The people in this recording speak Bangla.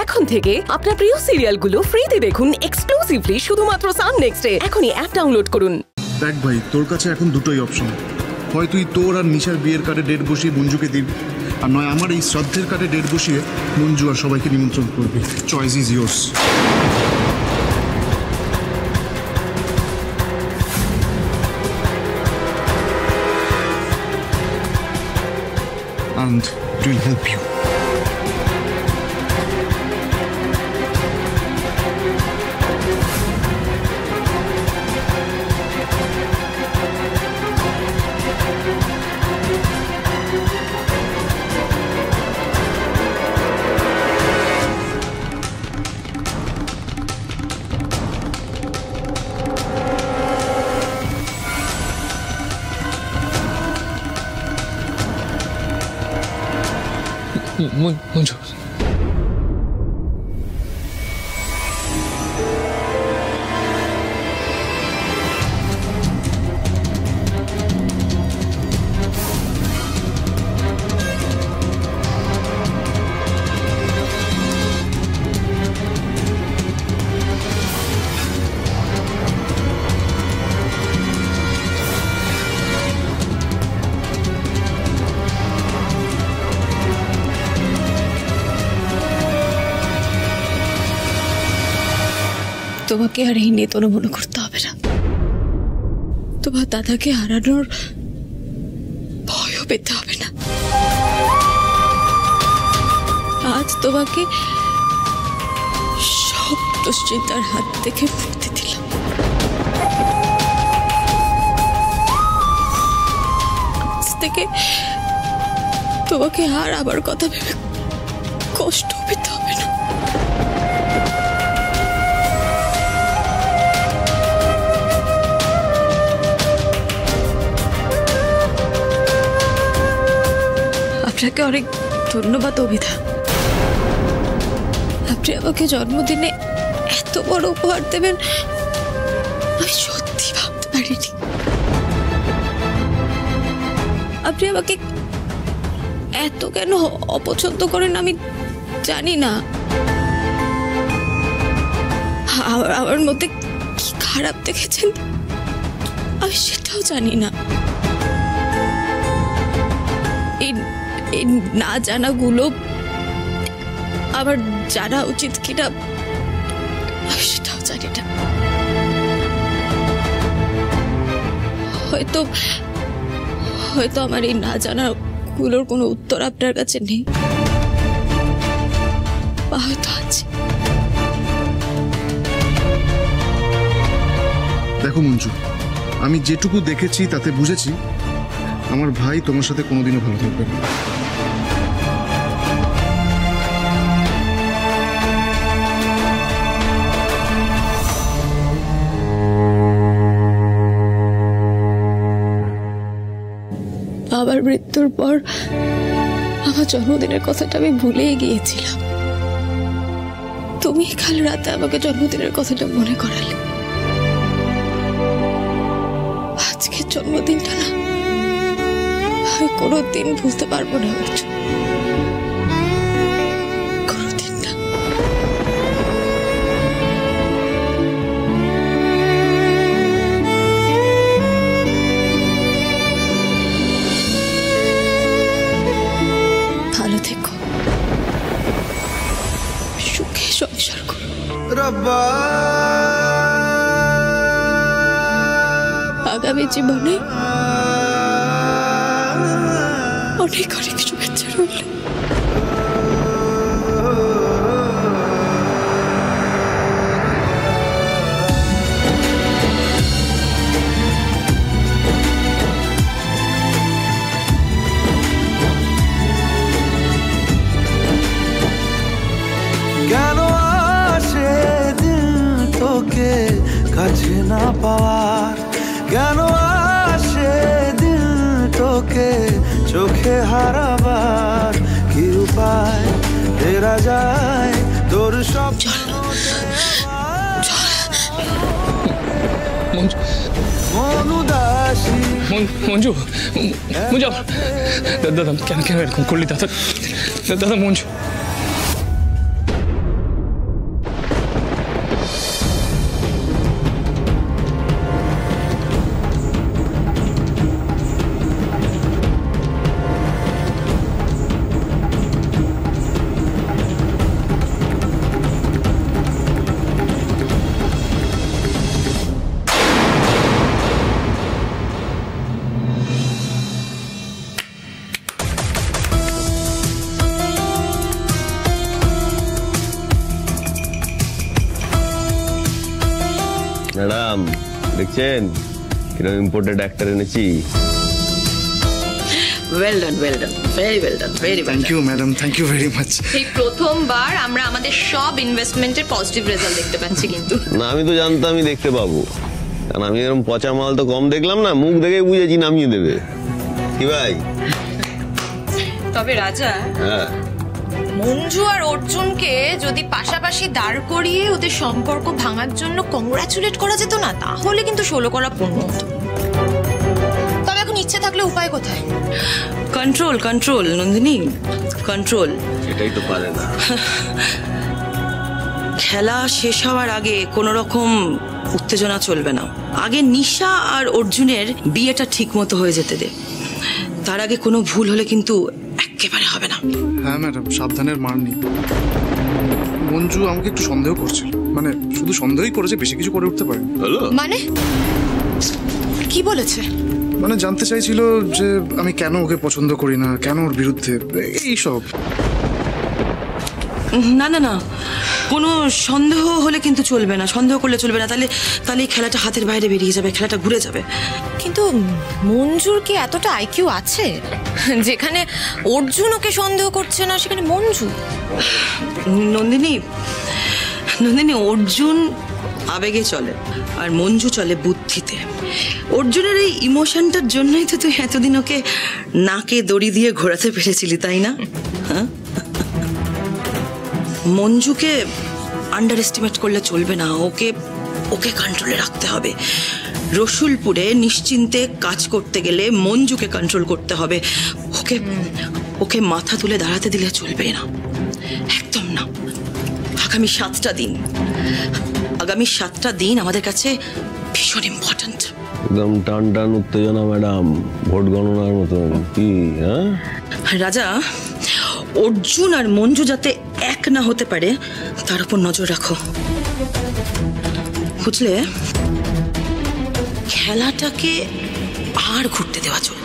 এখন থেকে আপনার প্রিয় সিরিয়ালগুলো ফ্রিতে দেখুন এক্সক্লুসিভলি শুধুমাত্র সান নেক্সটে। এখনই অ্যাপ ডাউনলোড করুন। দেখ ভাই, তোর কাছে এখন দুটোই অপশন, হয় তুই তোর আর নিশার বিয়ের কার্ডে ডেট বসিয়ে মঞ্জুকে দিবি, আর নয় আমার এই শ্রাদ্ধের কার্ডে ডেট বসিয়ে মঞ্জু আর সবাইকে নিমন্ত্রণ করবি। Choice is yours. And it will help you. Manju, তোমাকে আর এই নেতন মনে করতে হবে না। তোমার দাদাকে হারানোর ভয়ও পেতে হবে না। আজ তোমাকে সব দুশ্চিন্তার হাত থেকে মুক্তি দিলাম। আজ থেকে তোমাকে আর আবার কথা ভেবে কষ্ট পেতে হবে না। আপনাকে অনেক ধন্যবাদ অভিধা। আপনি আমাকে জন্মদিনে এত বড় উপহার দেবেন আমি সত্যি ভাবতে পারিনি। আপনি আমাকে এত কেন অপছন্দ করেন আমি জানি না। আমার মধ্যে কি খারাপ দেখেছেন আমি সেটাও জানি না। এই না জানাগুলো আবার জানা উচিত কিনা আমি সেটাও জানি না। হয়তো আমার এই না জানাগুলোর কোনো উত্তর আপনার কাছে নেই, বা হয়তো আছে। দেখো মঞ্জু, আমি যেটুকু দেখেছি তাতে বুঝেছি আমার ভাই তোমার সাথে কোনোদিনও ভালো থাকবে না। বাবার মৃত্যুর পর আমার জন্মদিনের কথাটা আমি ভুলেই গিয়েছিলাম। তুমি কাল রাতে আমাকে জন্মদিনের কথাটা মনে করালে। আজকের জন্মদিনটা না আমি কোনোদিন ভুলতে পারবো না। কোনোদিন না। ভালো থেকো, সুখে সংসার করো। আগামী জীবনে অনেক অনেক শুভেচ্ছা রইল। কেন আসে দিল তোকে কাছে না পাওয়ার, কেন আসে দিল তোকে চোখে হারাবার, কি উপায় ফেরা যায় তোর সব মনুদাসী। মঞ্জু, মঞ্জু, দাদা কেন এরকম করলি দাদা? দাদা মঞ্জু, ম্যাডাম দেখছেন কিরকম ইম্পোর্টেড অ্যাক্টর এনেছি। Well done, very well done, very thank you madam, thank you very much. এই প্রথমবার আমরা আমাদের সব ইনভেস্টমেন্টের পজিটিভ রেজাল্ট দেখতে পাচ্ছি কিন্তু। না আমি তো জানতাম আমি দেখতে পাবো, কারণ আমি এরকম পচা মাল তো কম দেখলাম না, মুখ দেখে বুঝেছি নামিয়ে দেবে। কি ভাই? তবে রাজা, হ্যাঁ মঞ্জু আর অর্জুনকে যদি পাশাপাশি দাঁড় করিয়ে ওদের সম্পর্ক ভাঙার জন্য কংগ্রাচুলেট করা যেত না, তাহলে কিন্তু 16 করা পূর্ণ হতো। তবে এখন ইচ্ছে থাকলে উপায় কোথায়? Control control Nandini, control. এটাই তো পারে না। খেলা শেষ হওয়ার আগে কোনো রকম উত্তেজনা চলবে না। আগে নিশা আর অর্জুনের বিয়েটা ঠিক মতো হয়ে যেতে দে, তার আগে কোনো ভুল হলে কিন্তু একেবারে হবে না। হ্যাঁ ম্যাডাম, সাবধানের মার নেই। মঞ্জু আমাকে একটু সন্দেহ করছিল, মানে শুধু সন্দেহই করেছে, বেশি কিছু করে উঠতে পারে। মানে কি বলেছে? মানে জানতে চাইছিল যে আমি কেন ওকে পছন্দ করি না, কেন ওর বিরুদ্ধে, এইসব। না না না, কোনো সন্দেহ হলে কিন্তু চলবে না, সন্দেহ করলে চলবে না, তাহলে এই খেলাটা হাতের বাইরে বেরিয়ে যাবে, খেলাটা ঘুরে যাবে। কিন্তু মঞ্জুর কি এতটা আইকিউ আছে যেখানে অর্জুন ওকে সন্দেহ করছে না, সেখানে মঞ্জু? নন্দিনী, অর্জুন আবেগে চলে আর মঞ্জু চলে বুদ্ধিতে। অর্জুনের এই ইমোশনটার জন্যই তো তুই এতদিন ওকে নাকে দড়ি দিয়ে ঘোরাতে পেরেছিলি, তাই না? হ্যাঁ, মঞ্জুকে আন্ডার এস্টিমেট করলে চলবে না, ওকে কন্ট্রোলে রাখতে হবে। রসুলপুরে নিশ্চিন্তে কাজ করতে গেলে মঞ্জুকে কন্ট্রোল করতে হবে, ওকে মাথা তুলে দাঁড়াতে দিলে চলবে না, একদম না। আগামী 7টা দিন আমাদের কাছে ভীষণ ইম্পর্ট্যান্ট। একদম টান টান উত্তেজনা ম্যাডাম, ভোট গণনার মতন। কি হ্যাঁ রাজা, অর্জুন আর মঞ্জু যাতে এক না হতে পারে তার উপর নজর রাখো, বুঝলে? খেলাটাকে আর ঘুরতে দেওয়া চলবে